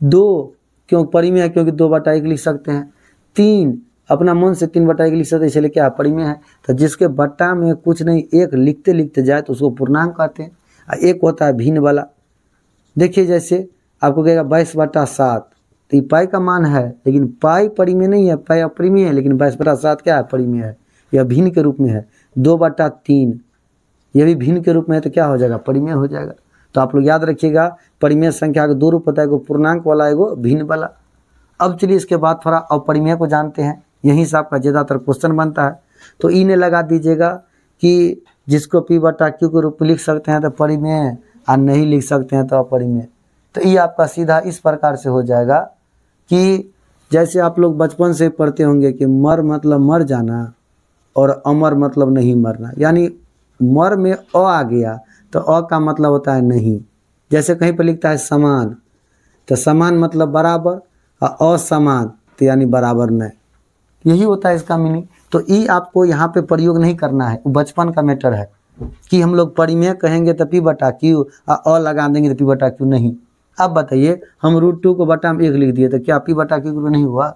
Speaker 1: 2 क्यों परिमेय है, क्योंकि 2 बटा 1 लिख सकते हैं। 3 अपना मन से 3 बटा 1 लिख सकते हैं, इसलिए क्या है, परिमेय है। तो जिसके बट्टा में कुछ नहीं, एक लिखते लिखते जाए तो उसको पूर्णांक कहते हैं। और एक होता है भिन्न वाला। देखिए जैसे आपको कहेगा 22 बटा 7, तो ये पाई का मान है, लेकिन पाई परिमेय नहीं है, पाई अपरिमेय है, लेकिन 22 बटा 7 क्या है, परिमेय है, यह भिन्न के रूप में है। 2 बटा 3 यह भी भिन्न के रूप में है, तो क्या हो जाएगा, परिमेय हो जाएगा। तो आप लोग याद रखिएगा परिमेय संख्या के दो रूप होता है, एगो पूर्णांक वाला, एगो भिन्न वाला। अब चलिए इसके बाद थोड़ा अपरिमेय को जानते हैं, यहीं से आपका ज़्यादातर क्वेश्चन बनता है। तो ई ने लगा दीजिएगा कि जिसको p बटा q के रूप में लिख सकते हैं तो परिमेय, और नहीं लिख सकते हैं तो अपरिमेय। तो ये आपका सीधा इस प्रकार से हो जाएगा कि जैसे आप लोग बचपन से पढ़ते होंगे कि मर मतलब मर जाना और अमर मतलब नहीं मरना, यानी मर में अ आ गया तो अ का मतलब होता है नहीं। जैसे कहीं पर लिखता है समान, तो समान मतलब बराबर, और असमान तो यानी बराबर नहीं, यही होता है इसका मीनिंग। तो ई आपको यहाँ पे प्रयोग नहीं करना है, वो बचपन का मैटर है कि हम लोग परिमेय कहेंगे तो p बटा q, और लगा देंगे तो p बटा q नहीं। अब बताइए हम √2 को बटा में 1 लिख दिए तो क्या p बटा q नहीं हुआ।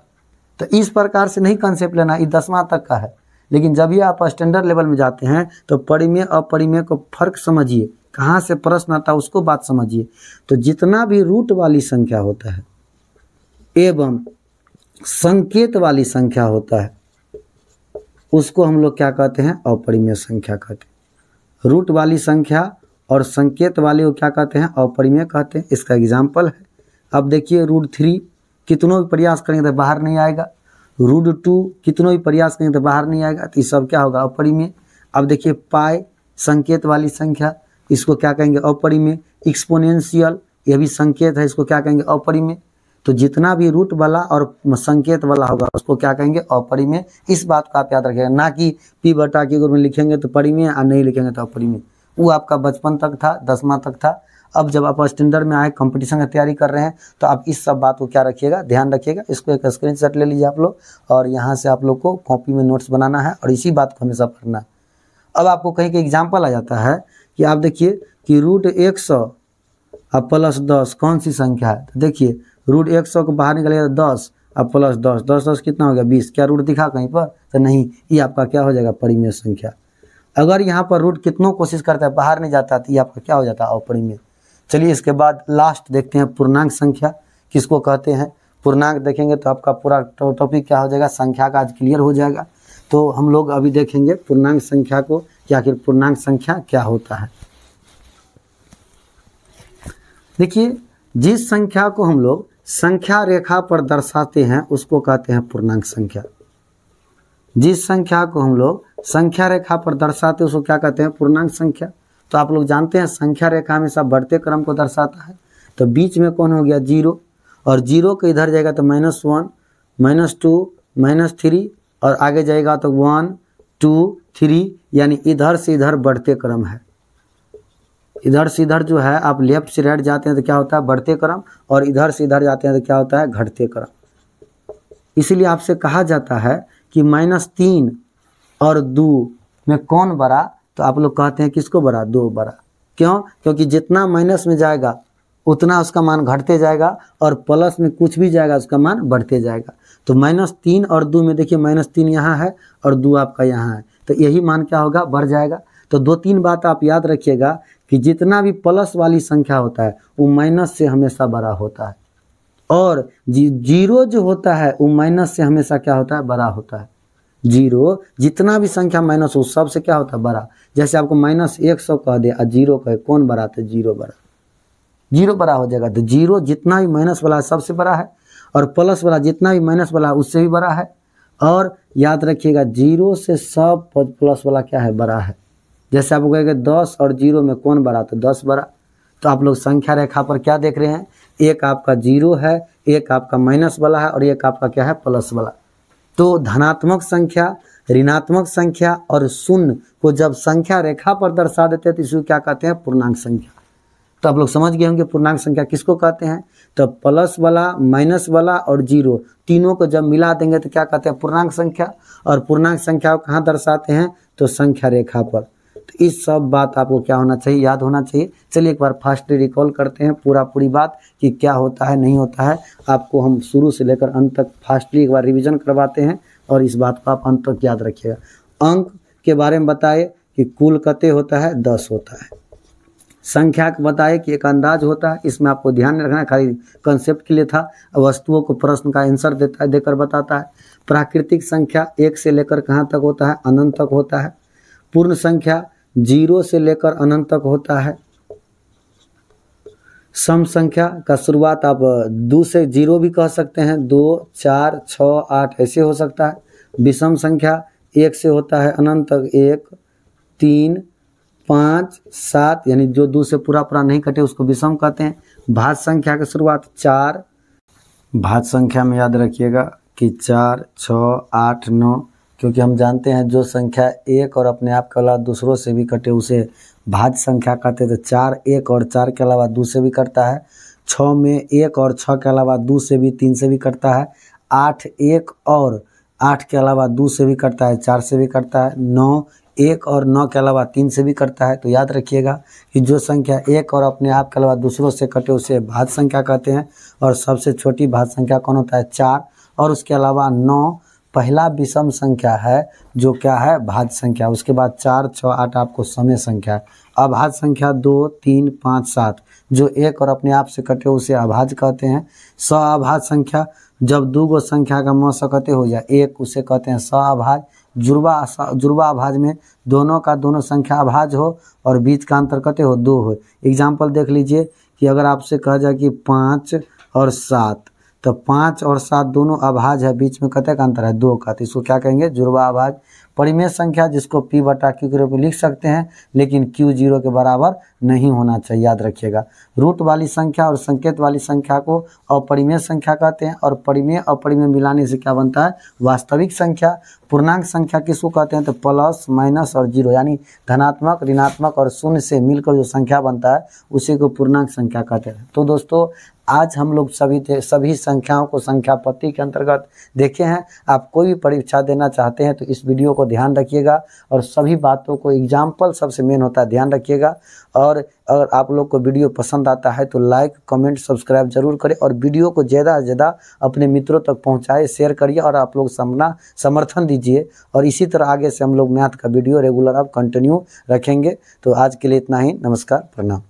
Speaker 1: तो इस प्रकार से नहीं कंसेप्ट लेना, ये 10वां तक का है। लेकिन जब ये आप स्टैंडर्ड लेवल में जाते हैं तो परिमेय अपरिमेय को फर्क समझिए, कहाँ से प्रश्न आता है उसको बात समझिए। तो जितना भी रूट वाली संख्या होता है एवं संकेत वाली संख्या होता है उसको हम लोग क्या कहते हैं, अपरिमेय संख्या कहते हैं। रूट वाली संख्या और संकेत वाले को क्या कहते हैं, अपरिमेय कहते हैं। इसका एग्जाम्पल है, अब देखिए √3 कितनों भी प्रयास करेंगे तो बाहर नहीं आएगा, √2 कितनों भी प्रयास करेंगे तो बाहर नहीं आएगा, तो ये सब क्या होगा, अपरिमेय। अब देखिए पाई संकेत वाली संख्या, इसको क्या कहेंगे, अपरिमेय। एक्सपोनेंशियल यह भी संकेत है, इसको क्या कहेंगे, अपरिमेय। तो जितना भी रूट वाला और संकेत वाला होगा उसको क्या कहेंगे, अपरिमेय। इस बात को आप याद रखिएगा, ना कि p बटा q में लिखेंगे तो परिमेय और नहीं लिखेंगे तो अपरिमेय। वो आपका बचपन तक था, 10वां तक था। अब जब आप स्टैंडर्ड में आए, कंपटीशन की तैयारी कर रहे हैं, तो आप इस सब बात को क्या रखिएगा, ध्यान रखिएगा। इसको एक स्क्रीनशॉट ले लीजिए आप लोग, और यहाँ से आप लोग को कॉपी में नोट्स बनाना है और इसी बात को हमेशा पढ़ना है। अब आपको कहीं के एग्जाम्पल आ जाता है कि आप देखिए कि √100 अब +10 कौन सी संख्या है। तो देखिए √100 को बाहर निकलेगा 10 अब +10, 10 कितना हो गया, 20। क्या रूट दिखा कहीं पर, तो नहीं, ये आपका क्या हो जाएगा, परिमेय संख्या। अगर यहाँ पर रूट कितनों कोशिश करता है बाहर नहीं जाता तो ये आपका क्या हो जाता है, अपरिमेय। चलिए इसके बाद लास्ट देखते हैं पूर्णांक संख्या किसको कहते हैं। पूर्णांक देखेंगे तो आपका पूरा टॉपिक क्या हो जाएगा, संख्या का आज क्लियर हो जाएगा। तो हम लोग अभी देखेंगे पूर्णांक संख्या को कि आखिर पूर्णांक संख्या क्या होता है। देखिए जिस संख्या को हम लोग संख्या रेखा पर दर्शाते हैं उसको कहते हैं पूर्णांक संख्या। जिस संख्या को हम लोग संख्या रेखा पर दर्शाते हैं उसको क्या कहते हैं, पूर्णांक संख्या। तो आप लोग जानते हैं संख्या रेखा हमेशा बढ़ते क्रम को दर्शाता है। तो बीच में कौन हो गया, 0, और 0 के इधर जाएगा तो -1, -2, -3, और आगे जाएगा तो 1, 2, 3, यानी इधर से इधर बढ़ते क्रम है। इधर से इधर जो है आप लेफ्ट से राइट जाते हैं तो क्या होता है, बढ़ते क्रम, और इधर से इधर जाते हैं तो क्या होता है, घटते क्रम। इसीलिए आपसे कहा जाता है कि -3 और 2 में कौन बड़ा, तो आप लोग कहते हैं किसको बड़ा, 2 बड़ा। क्यों? क्योंकि जितना माइनस में जाएगा उतना उसका मान घटते जाएगा और प्लस में कुछ भी जाएगा उसका मान बढ़ते जाएगा। तो -3 और 2 में देखिए -3 यहाँ है और 2 आपका यहाँ है, तो यही मान क्या होगा? बढ़ जाएगा। तो 2-3 बात आप याद रखिएगा कि जितना भी प्लस वाली संख्या होता है वो माइनस से हमेशा बड़ा होता है, और जीरो जो होता है वो माइनस से हमेशा क्या होता है? बड़ा होता है। जीरो जितना भी संख्या माइनस हो सबसे क्या होता है? बड़ा। जैसे आपको -100 कह दे और 0 कहे, कौन बड़ा? तो जीरो बड़ा, जीरो बड़ा हो जाएगा। तो जीरो जितना भी माइनस वाला है सबसे बड़ा है, और प्लस वाला जितना भी माइनस वाला है उससे भी बड़ा है। और याद रखिएगा जीरो से सब प्लस वाला क्या है? बड़ा है। जैसे आपको कहेंगे 10 और 0 में कौन बड़ा? तो 10 बड़ा। तो आप लोग संख्या रेखा पर क्या देख रहे हैं? एक आपका जीरो है, एक आपका माइनस वाला है और एक आपका क्या है? प्लस वाला। तो धनात्मक संख्या, ऋणात्मक संख्या और शून्य को जब संख्या रेखा पर दर्शा देते हैं तो इसको क्या कहते हैं? पूर्णांक संख्या। तो आप लोग समझ गए होंगे पूर्णांक संख्या किसको कहते हैं। तो प्लस वाला, माइनस वाला और जीरो तीनों को जब मिला देंगे तो क्या कहते हैं? पूर्णांक संख्या। और पूर्णांक संख्या को कहाँ दर्शाते हैं? तो संख्या रेखा पर। तो इस सब बात आपको क्या होना चाहिए? याद होना चाहिए। चलिए एक बार फास्टली रिकॉल करते हैं पूरी बात कि क्या होता है नहीं होता है। आपको हम शुरू से लेकर अंत तक फास्टली एक बार रिवीजन करवाते हैं और इस बात को आप अंत तक याद रखिएगा। अंक के बारे में बताए कि कुल कते होता है? 10 होता है। संख्या को बताए कि एक अंदाज होता है, इसमें आपको ध्यान रखना है, खाली कंसेप्ट के लिए था। वस्तुओं को प्रश्न का आंसर देता है, देकर बताता है। प्राकृतिक संख्या 1 से लेकर कहाँ तक होता है? अनंत तक होता है। पूर्ण संख्या 0 से लेकर अनंत तक होता है। सम संख्या का शुरुआत आप 2 से 0 भी कह सकते हैं, 2, 4, 6, 8 ऐसे हो सकता है। विषम संख्या 1 से होता है अनंत तक, 1, 3, 5, 7 यानी जो 2 से पूरा नहीं कटे उसको विषम कहते हैं। भाज्य संख्या की शुरुआत 4, भाज्य संख्या में याद रखिएगा कि 4, 6, 8, 9, क्योंकि हम जानते हैं जो संख्या 1 और अपने आप के अलावा दूसरों से भी कटे उसे भाज्य संख्या कहते हैं। तो 4 1 और 4 के अलावा 2 से भी कटता है। 6 में 1 और 6 के अलावा 2 से भी 3 से भी कटता है। 8 1 और 8 के अलावा 2 से भी कटता है, 4 से भी कटता है। 9 1 और 9 के अलावा 3 से भी कटता है। तो याद रखिएगा कि जो संख्या 1 और अपने आप के अलावा दूसरों से कटे उसे भाज्य संख्या कहते हैं। और सबसे छोटी भाज्य संख्या कौन होता है? 4। और उसके अलावा 9 पहला विषम संख्या है जो क्या है? भाज्य संख्या। उसके बाद 4, 6, 8 आपको समय संख्या है। अभाज्य संख्या 2, 3, 5, 7 जो 1 और अपने आप से कटे उसे अभाज्य कहते हैं। सअभाज्य संख्या जब 2 गो संख्या का म सकते हो जाए 1 उसे कहते हैं सअभाज्य। जुड़वा अभाज्य में दोनों का दोनों संख्या अभाज्य हो और बीच का अंतर कते हो? 2 हो। एग्जाम्पल देख लीजिए कि अगर आपसे कहा जाए कि 5 और 7, तो 5 और 7 दोनों अभाज्य है, बीच में कते का अंतर है? 2 का। तो इसको क्या कहेंगे? जुड़वा अभाज्य। परिमेय संख्या जिसको P/Q के रूप में लिख सकते हैं, लेकिन Q 0 के बराबर नहीं होना चाहिए, याद रखिएगा। रूट वाली संख्या और संकेत वाली संख्या को अपरिमेय संख्या कहते हैं, और परिमेय अपरिमेय मिलाने से क्या बनता है? वास्तविक संख्या। पूर्णांक संख्या किसको कहते हैं? तो प्लस, माइनस और 0 यानी धनात्मक, ऋणात्मक और शून्य से मिलकर जो संख्या बनता है उसी को पूर्णांक संख्या कहते हैं। तो दोस्तों आज हम लोग सभी संख्याओं को संख्या पत्ती के अंतर्गत देखे हैं। आप कोई भी परीक्षा देना चाहते हैं तो इस वीडियो को ध्यान रखिएगा और सभी बातों को एग्जाम्पल सबसे मेन होता है, ध्यान रखिएगा। और अगर आप लोग को वीडियो पसंद आता है तो लाइक, कमेंट, सब्सक्राइब जरूर करें और वीडियो को ज़्यादा से ज़्यादा अपने मित्रों तक पहुंचाए, शेयर करिए और आप लोग समर्थन दीजिए। और इसी तरह आगे से हम लोग मैथ का वीडियो रेगुलर अब कंटिन्यू रखेंगे। तो आज के लिए इतना ही। नमस्कार, प्रणाम।